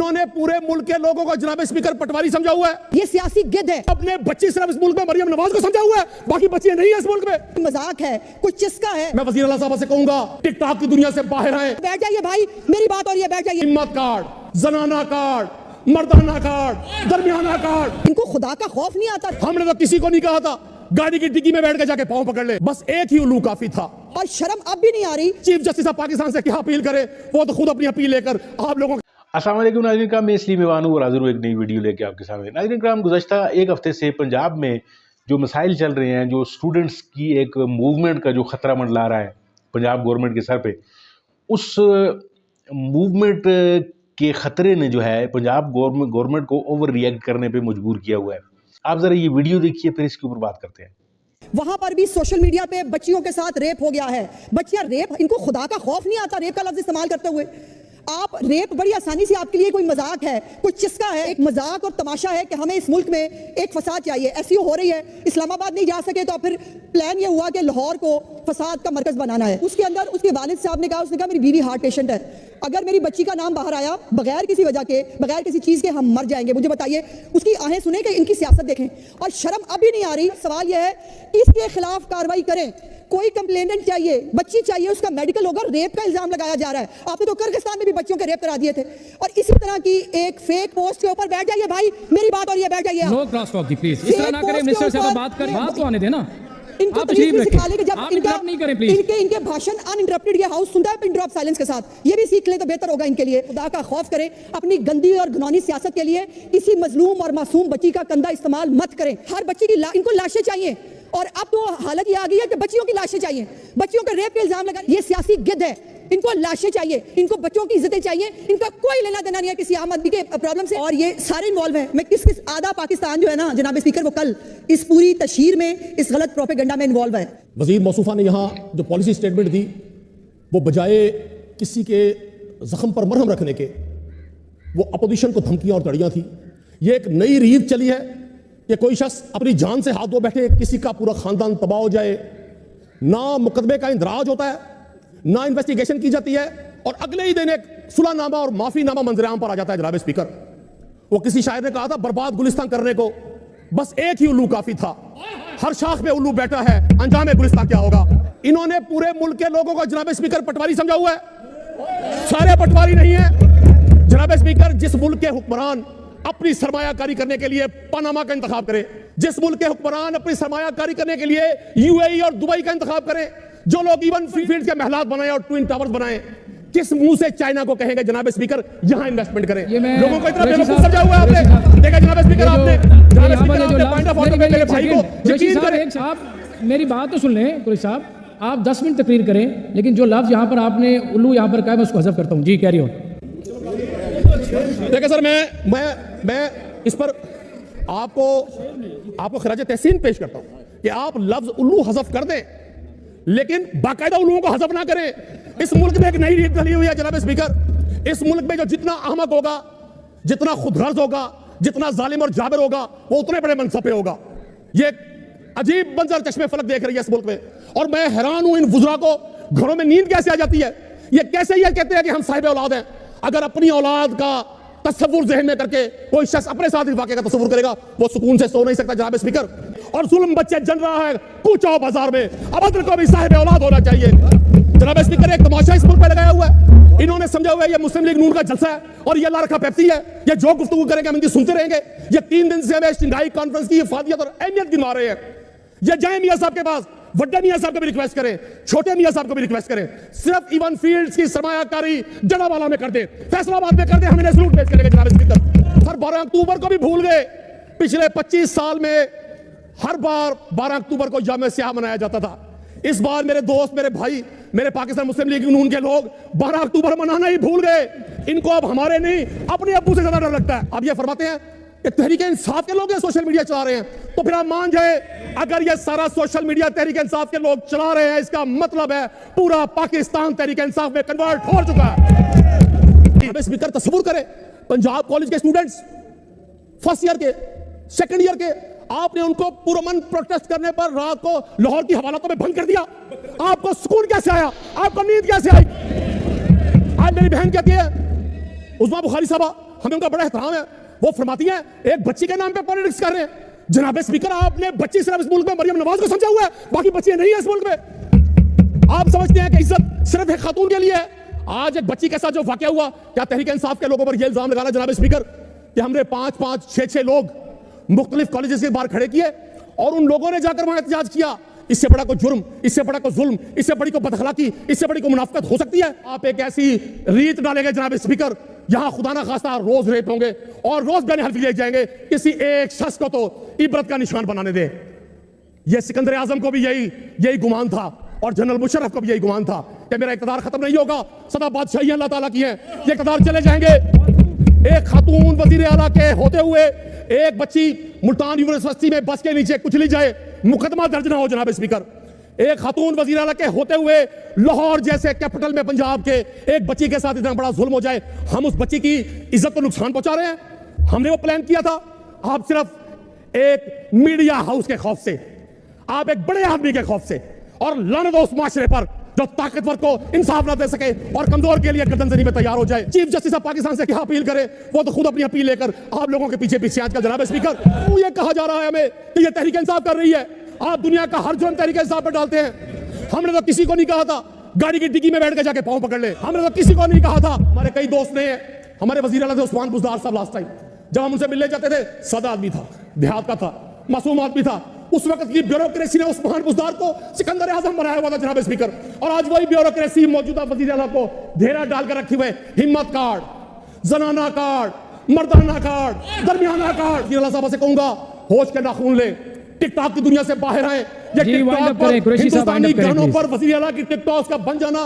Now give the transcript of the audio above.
इन्होंने पूरे मुल्क के लोगों को जनाब स्पीकर पटवारी समझा हुआ है। ये सियासी गिद्ध है। अपने बच्ची सिर्फ इस मुल्क में मरियम नवाज को समझा हुआ है, बाकी बच्चियां नहीं है इस मुल्क में। मजाक है, कुछ चिस्का है। मैं वजीर आला साहब से कहूंगा टिकटॉक की दुनिया से बाहर आए। बैठ जाइए भाई, मेरी बात और ये बैठ जाइए। हिम्मत कार्ड, जनाना कार्ड, मर्दाना कार्ड, दरमियाना कार्ड। इनको खुदा का खौफ नहीं आता। हमने तो किसी को नहीं कहा था गाड़ी की डिग्गी में बैठ के जाके पांव पकड़ ले, बस एक ही उल्लू काफी था। और शर्म अब भी नहीं आ रही। चीफ जस्टिस ऑफ पाकिस्तान से क्या अपील करे, वो तो खुद अपनी अपील लेकर आप लोगों अस्सलाम वालेकुम नाज़रीन कराम, मैं इसलिए मेवान हूँ और हाजिर हूँ एक नई वीडियो लेके आपके सामने। नाज़रीन कराम, गुज़श्ता एक हफ्ते से पंजाब में जो मसाइल चल रहे हैं, जो स्टूडेंट्स की एक मूवमेंट का जो ख़तरा मंडला रहा है पंजाब गवर्नमेंट के सर पे, उस मूवमेंट के ख़तरे ने जो है पंजाब गवर्नमेंट को ओवर रिएक्ट करने पे मजबूर किया हुआ है। आप ज़रा ये वीडियो देखिए, फिर इसके ऊपर बात करते हैं। वहां पर भी सोशल मीडिया पे बच्चियों के साथ रेप हो गया है। बच्चियां रेप, इनको खुदा का खौफ नहीं आता रेप का लफ्ज इस्तेमाल करते हुए। आप रेप बड़ी आसानी से आपके लिए कोई मजाक है, कुछ चिस्का है, एक मजाक और तमाशा है कि हमें इस मुल्क में एक फसाद चाहिए। ऐसी हो रही है, इस्लामाबाद नहीं जा सके तो फिर प्लान ये हुआ कि लाहौर को फसाद का मरकज बनाना है। उसके अंदर उसके वालिद साहब ने कहा, उसने कहा मेरी बीवी हार्ट पेशेंट है, अगर मेरी बच्ची का नाम बाहर आया बगैर किसी वजह के, बगैर किसी चीज के हम मर जाएंगे। मुझे बताइए, उसकी आहें सुने कि इनकी सियासत देखें। और शर्म अभी नहीं आ रही। सवाल यह है कि इसके खिलाफ कार्रवाई करें। कोई कंप्लेनेंट चाहिए, बच्ची चाहिए, उसका मेडिकल होगा। रेप का इल्जाम लगाया जा रहा है। आपने तो किर्गिस्तान में भी बच्चों के रेप करा दिए थे। और इसी तरह की एक फेक पोस्ट के ऊपर बैठ जाइए भाई, मेरी बात और ये बैठ जाइए। नो क्रॉस टॉक प्लीज, इस तरह ना करें। मिनिस्टर साहब बात करें, बात तो आने देना। इनको तकलीफ में सिखा ले कि जब इनके भाषण अनइंटरप्टेड ये हाउस सुनता है पिन ड्रॉप साइलेंस के साथ, ये भी सीख ले तो बेहतर होगा इनके लिए। खुदा का खौफ करें, अपनी गंदी और घिनौनी सियासत के लिए किसी मजलूम और मासूम बच्ची का कंधा इस्तेमाल मत करें। हर बच्ची की इनको लाशें चाहिए, और अब तो हालत ये आ गई है कि बच्चियों की लाशें चाहिए। बच्चियों के रेप के इल्जाम लगा, ये सियासी गिद्ध है। इनको लाशें चाहिए, इनको बच्चों की इज्जतें चाहिए। इनका कोई लेना देना नहीं है किसी आम आदमी के प्रॉब्लम से। और ये सारे इन्वॉल्व हैं। मैं किस आधा पाकिस्तान जो है ना जनाब स्पीकर, वो कल इस पूरी तशहीर में, इस गलत प्रोपेगेंडा में इन्वॉल्व है। वजीर मौसूफा ने यहाँ जो पॉलिसी स्टेटमेंट दी, वो बजाय किसी के जख्म पर मरहम रखने के, वो अपोजिशन को धमकियां और तड़ियां थी। ये एक नई रीत चली है कि कोई शख्स अपनी जान से हाथ धो बैठे, किसी का पूरा खानदान तबाह हो जाए। ना मुकदमे का इंदराज होता है, ना इन्वेस्टिगेशन की जाती है, और अगले ही दिन एक सुलहनामा और माफीनामा मंजरेआम पर आ जाता है। जनाब स्पीकर, वो किसी शायर ने कहा था, बर्बाद गुलिस्तान करने को बस एक ही उल्लू काफी था। हर शाख में उल्लू बैठा है, अंजाम गुलिस्तान क्या होगा। इन्होंने पूरे मुल्क के लोगों को जनाब स्पीकर पटवारी समझा हुआ है। सारे पटवारी नहीं है जनाब स्पीकर। जिस मुल्क के हुक्मरान अपनी सरमायाकारी करने के लिए पनामा का इंतखाब करें, जिस मुल्क के हुक्मरान अपनी सरमायाकारी करने के लिए यूएई और दुबई का इंतखाब करें, जो लोग इवन फील्ड के महलात बनाए और ट्विन टावर्स बनाए, किस मुंह से चाइना को कहेंगे जनाब स्पीकर यहां इन्वेस्टमेंट करें। लोगों को इतना बेवकूफ समझा हुआ है आपने। देखा जनाब स्पीकर, आपने पॉइंट ऑफ ऑर्डर में मेरे भाई को यकीन करें। साहब मेरी बात तो सुन लें। कुरेश साहब, आप 10 मिनट तकरीर करें, लेकिन जो लफ्ज यहाँ पर आपने उल्लू यहाँ पर कहा, मैं उसको हज़फ करता हूँ। जी, कैरी ऑन। देखिए सर, मैं इस पर आपको खराज तहसीन पेश करता हूं कि आप लफ्ज उल्लू हज़फ कर दें, लेकिन बाकायदा उल्लुओं को हज़फ ना करें। इस मुल्क में एक नई रीत चली हुई है जनाब स्पीकर। इस मुल्क में जो जितना अहमक होगा, जितना खुदगर्ज होगा, जितना जालिम और जाबिर होगा, वो उतने बड़े मनसब पे होगा। ये अजीब मंजर चश्मे फलक देख रही है इस मुल्क में। और मैं हैरान हूं इन वुज़रा को घरों में नींद कैसे आ जाती है। ये कैसे ये कहते हैं कि हम साहिब औलाद हैं। अगर अपनी औलाद का तस्वुर ज़हन में करके कोई शख्स अपने साथ इस वाक़े का तस्वुर करेगा, वो सुकून से सो नहीं सकता जनाब स्पीकर। और जुल्म बच्चे जल रहा है कूचो बाजार में, अब अदल को भी साहिब औलाद होना चाहिए। जनाब स्पीकर, एक तमाशा इस मुल्क में लगाया हुआ है। इन्होंने समझा हुआ है ये मुस्लिम लीग नून का जलसा है और ये अल्लाह रखा पेप्सी है। ये जो गुफ्तगू करेंगे हम इनकी सुनते रहेंगे। ये 3 दिन से हमें शंघाई कॉन्फ्रेंस की इफादियत और अहमियत गिनवा रहे हैं। ये जाए मियां साहब के पास, वड्डे मियां साहब को भी रिक्वेस्ट करें, छोटे मियां साहब को भी रिक्वेस्ट करें, सिर्फ इवन फील्ड्स की सरमायाकारी जड़ावाला में कर दे, फैसलाबाद में कर दे, हमें सलूट पेश करेंगे जनाब स्पीकर। हर 12 अक्टूबर को भी भूल गए। पिछले 25 साल में हर बार 12 अक्टूबर को यौम स्याह मनाया जाता था। इस बार मेरे दोस्त, मेरे भाई, मेरे पाकिस्तान मुस्लिम लीग नून के लोग 12 अक्टूबर मनाना ही भूल गए। इनको अब हमारे नहीं, अपने अब्बू से ज्यादा डर लगता है। अब ये फरमाते हैं कि तहरीक इंसाफ के लोग सोशल मीडिया चला रहे हैं, तो फिर आप मान जाए, अगर ये सारा सोशल मीडिया तहरीक इंसाफ के लोग चला रहे हैं, इसका मतलब है पूरा पाकिस्तान तहरीक इंसाफ में कन्वर्ट हो चुका है। स्पीकर, तस्वुर करें, पंजाब कॉलेज के स्टूडेंट्स, फर्स्ट ईयर के, सेकंड ईयर के, आपने उनको पुरअमन प्रोटेस्ट करने पर रात को लाहौर की हवालातों में भंग कर दिया। आपको सुकून कैसे आया, आपको नींद कैसे आई। आज मेरी बहन कहती है, उस्मा बुखारी साहबा, हमें उनका बड़ा एहतराम है। वो फरमाती है एक बच्ची के नाम पे पॉलिटिक्स कर रहे हैं। जनाब स्पीकर, आपने बच्ची सिर्फ इस मुल्क में मरियम नवाज को समझा हुआ है, बाकी बच्चियां नहीं है इस मुल्क में। आप समझते हैं कि इज्जत सिर्फ एक खातून के लिए है। आज एक बच्ची के साथ जो वाकया हुआ, क्या तहरीक इंसाफ के लोगों पर यह इल्जाम लगाना जनाब स्पीकर कि हमने 5-5, 6-6 लोग मुख्तलिफ कॉलेजेस के बाहर खड़े किए और उन लोगों ने जाकर वहां एहतजाज किया, इससे बड़ा कोई जुर्म, इससे बड़ा कोई जुल्म, इससे बड़ी कोई बदअखलाकी, इससे बड़ी कोई मुनाफकत हो सकती है? आप एक ऐसी रीत डालेंगे जनाब स्पीकर, यहां खुदा ना खास्ता रोज रेप होंगे और रोज बयान हल्फी ले जाएंगे। किसी एक शख्स को तो इबरत का निशान बनाने दे। ये सिकंदर आजम को भी यही गुमान था और जनरल मुशर्रफ को भी यही गुमान था कि मेरा इक़्तिदार खत्म नहीं होगा, सदा बादशाही अल्लाह ताला की है, ये इक़्तिदार चले जाएंगे। एक खातून वजीर आला के होते हुए एक बच्ची मुल्तान यूनिवर्सिटी में बस के नीचे कुचली जाए, मुकदमा दर्ज ना हो जनाब स्पीकर। एक खातून वजीर आला के होते हुए लाहौर जैसे कैपिटल में पंजाब के एक बच्ची के साथ इतना बड़ा जुल्म हो जाए, हम उस बच्ची की इज्जत को नुकसान पहुंचा रहे हैं। हमने वो प्लान किया था। आप सिर्फ एक मीडिया हाउस के खौफ से, आप एक बड़े आदमी के खौफ से और लानत उस माशरे पर जो ताकतवर को इंसाफ ना दे सके और कमजोर के लिए गर्दनजनी में तैयार हो जाए। चीफ जस्टिस ऑफ पाकिस्तान से क्या अपील करे, वो तो खुद अपनी अपील लेकर आप लोगों के पीछे पीछे आजकल जनाब स्पीकर वो ये कहा जा रहा है हमें कि ये तहरीक इंसाफ कर रही है। आप दुनिया का हर जुर्म तहरीक इंसाफ पर डालते हैं। हमने तो किसी को नहीं कहा था गाड़ी की डिग्गी में बैठ के जाके पांव पकड़ ले, हमने तो किसी को नहीं कहा था। हमारे कई दोस्त ने, हमारे वजीर आला थे उस्मान बुज़दार साहब, लास्ट टाइम जब हम उनसे मिलने जाते थे, सादा आदमी था, देहात का था, मासूम आदमी था। उस वक्त की ब्यूरोक्रेसी ने उस्मान बुज़दार को सिकंदर आजम बनाया हुआ था जनाब स्पीकर, और आज वही ब्यूरोक्रेसी मौजूदा वजीर आला को घेरा डालकर रखे हुए। हिम्मत कार्ड, जनाना कार्ड, मर्दाना कार्ड, दरमियाना कार्ड। वजीर आला साहब से कहूंगा होश के नाखून ले, टिकटॉक की दुनिया से बाहर आए। ये टिकटॉक पर हिंदुस्तानी गानों पर वजीर आला की टिकटॉक का बन जाना